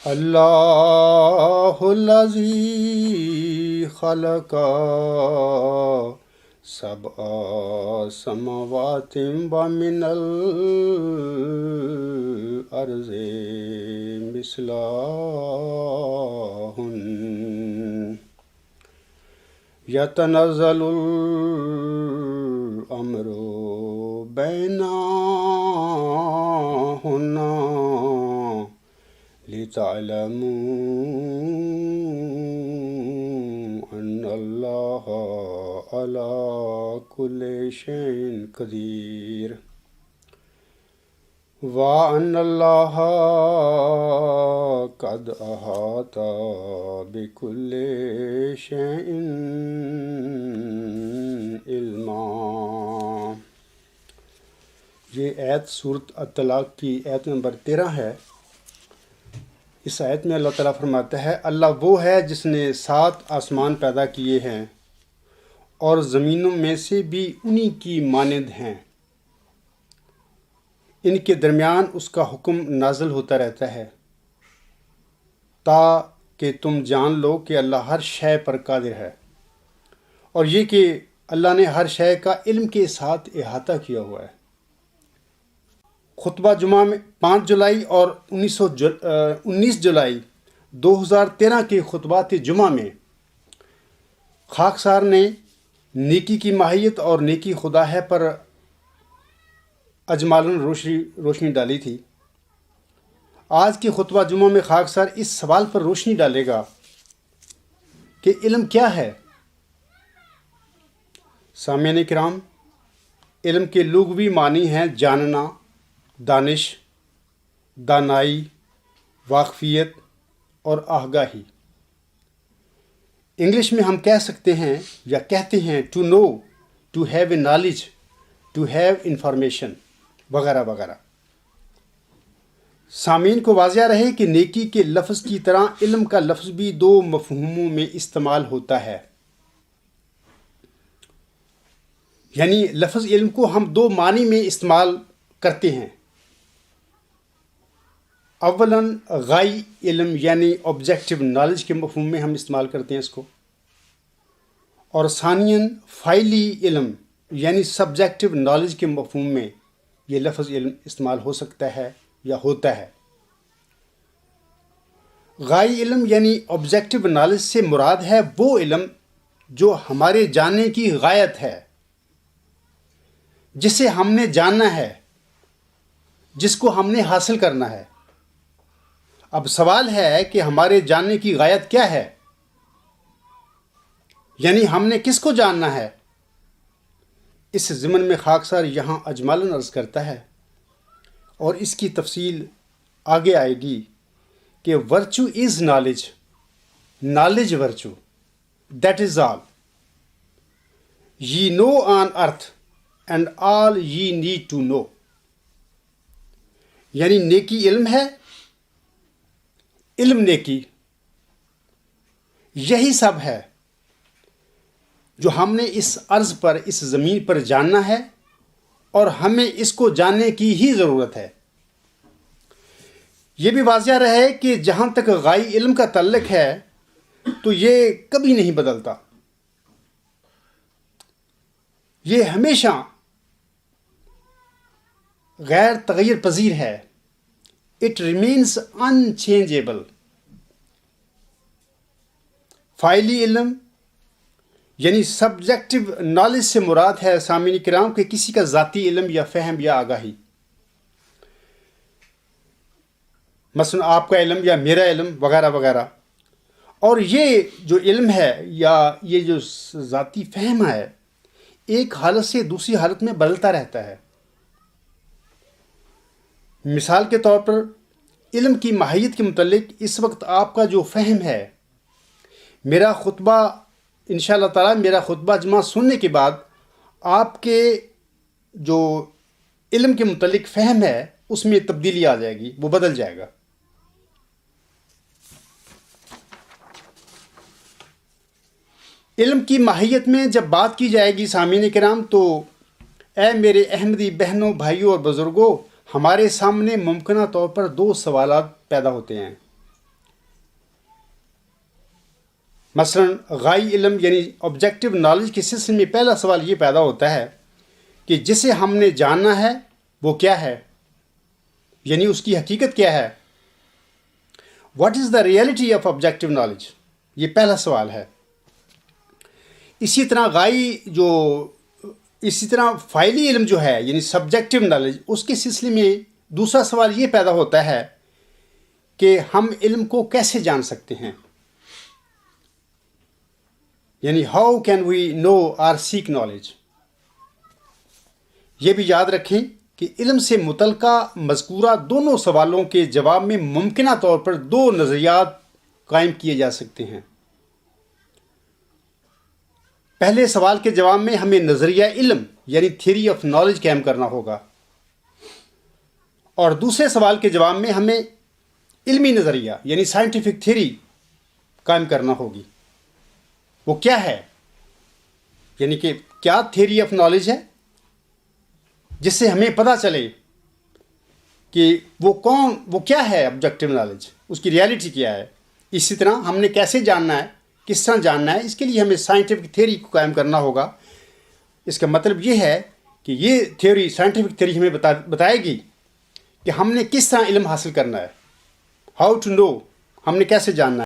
اللہ الذی خلق سبع سماوات ومن الارض مثلہن یتنزل الامر بینہن لِتَعْلَمُوا أَنَّ اللَّهَ عَلَى كُلِّ شَيْءٍ قَدِيرٌ وَأَنَّ اللَّهَ قَدْ أَحَاطَ بِكُلِّ شَيْءٍ عِلْمًا۔ یہ آیت سورۃ الطلاق کی آیت نمبر 13 ہے۔ اس آیت میں اللہ تعالیٰ فرماتا ہے، اللہ وہ ہے جس نے 7 آسمان پیدا کیے ہیں اور زمینوں میں سے بھی انہی کی مانند ہیں، ان کے درمیان اس کا حکم نازل ہوتا رہتا ہے تاکہ تم جان لو کہ اللہ ہر شے پر قادر ہے، اور یہ کہ اللہ نے ہر شے کا علم کے ساتھ احاطہ کیا ہوا ہے۔ خطبہ جمعہ میں 5 جولائی اور 19 جولائی 2013 کے خطبات جمعہ میں خاکسار نے نیکی کی ماہیت اور نیکی خدا ہے پر اجمالاً روشنی ڈالی تھی۔ آج کے خطبہ جمعہ میں خاکسار اس سوال پر روشنی ڈالے گا کہ علم کیا ہے۔ سامعین کرام، علم کے لغوی معنی ہیں جاننا، دانش، دانائی، واقفیت اور آگاہی۔ انگلش میں ہم کہہ سکتے ہیں یا کہتے ہیں to know, to have a knowledge, to have information وغیرہ وغیرہ۔ سامعین کو واضح رہے کہ نیکی کے لفظ کی طرح علم کا لفظ بھی 2 مفہوموں میں استعمال ہوتا ہے، یعنی لفظ علم کو ہم 2 معنی میں استعمال کرتے ہیں۔ اولاً غائی علم یعنی آبجیکٹو نالج کے مفہوم میں ہم استعمال کرتے ہیں اس کو، اور ثانیاً فعلی علم یعنی سبجیکٹو نالج کے مفہوم میں یہ لفظ علم استعمال ہو سکتا ہے یا ہوتا ہے۔ غائی علم یعنی آبجیکٹو نالج سے مراد ہے وہ علم جو ہمارے جاننے کی غایت ہے، جسے ہم نے جاننا ہے، جس کو ہم نے حاصل کرنا ہے۔ اب سوال ہے کہ ہمارے جاننے کی غایت کیا ہے، یعنی ہم نے کس کو جاننا ہے۔ اس ضمن میں خاکسار یہاں اجمالاً عرض کرتا ہے، اور اس کی تفصیل آگے آئے گی کہ virtue is knowledge, knowledge virtue, that is all ye know on earth and all ye need to know۔ یعنی نیکی علم ہے، علم نیکی، یہی سب ہے جو ہم نے اس عرض پر، اس زمین پر جاننا ہے، اور ہمیں اس کو جاننے کی ہی ضرورت ہے۔ یہ بھی واضح رہے کہ جہاں تک غائی علم کا تعلق ہے تو یہ کبھی نہیں بدلتا، یہ ہمیشہ غیر تغیر پذیر ہے۔ It remains unchangeable۔ فعلی علم یعنی سبجیکٹو نالج سے مراد ہے سامعین کرام کہ کسی کا ذاتی علم یا فہم یا آگاہی، مثلا آپ کا علم یا میرا علم وغیرہ وغیرہ، اور یہ جو علم ہے یا یہ جو ذاتی فہم ہے ایک حالت سے دوسری حالت میں بدلتا رہتا ہے۔ مثال کے طور پر علم کی ماہیت کے متعلق اس وقت آپ کا جو فہم ہے، میرا خطبہ انشاءاللہ تعالیٰ میرا خطبہ جمعہ سننے کے بعد آپ کے جو علم کے متعلق فہم ہے اس میں تبدیلی آ جائے گی، وہ بدل جائے گا۔ علم کی ماہیت میں جب بات کی جائے گی سامعین کرام، تو اے میرے احمدی بہنوں، بھائیوں اور بزرگوں، ہمارے سامنے ممکنہ طور پر 2 سوالات پیدا ہوتے ہیں۔ مثلاً غائی علم یعنی آبجیکٹو نالج کے سلسلے میں پہلا سوال یہ پیدا ہوتا ہے کہ جسے ہم نے جاننا ہے وہ کیا ہے، یعنی اس کی حقیقت کیا ہے. What is the reality of objective knowledge, یہ پہلا سوال ہے. اسی طرح فعلی علم جو ہے یعنی سبجیکٹو نالج، اس کے سلسلے میں دوسرا سوال یہ پیدا ہوتا ہے کہ ہم علم کو کیسے جان سکتے ہیں، یعنی ہاؤ کین وی نو اور سیک نالج. یہ بھی یاد رکھیں کہ علم سے متعلقہ مذکورہ دونوں سوالوں کے جواب میں ممکنہ طور پر دو نظریات قائم کیے جا سکتے ہیں. پہلے سوال کے جواب میں ہمیں نظریہ علم یعنی تھیوری آف نالج قائم کرنا ہوگا، اور دوسرے سوال کے جواب میں ہمیں علمی نظریہ یعنی سائنٹیفک تھیوری قائم کرنا ہوگی. وہ کیا ہے، یعنی کہ کیا تھیوری آف نالج ہے جس سے ہمیں پتہ چلے کہ وہ کیا ہے آبجیکٹو نالج، اس کی ریالٹی کیا ہے. اسی طرح ہم نے کیسے جاننا ہے، کس طرح جاننا ہے، اس کے لیے ہمیں سائنٹیفک تھیوری کو قائم کرنا ہوگا. اس کا مطلب یہ ہے کہ یہ تھیوری، سائنٹیفک تھیوری ہمیں بتائے گی کہ ہم نے کس طرح علم حاصل کرنا ہے، ہاؤ ٹو نو، ہم نے کیسے جاننا ہے.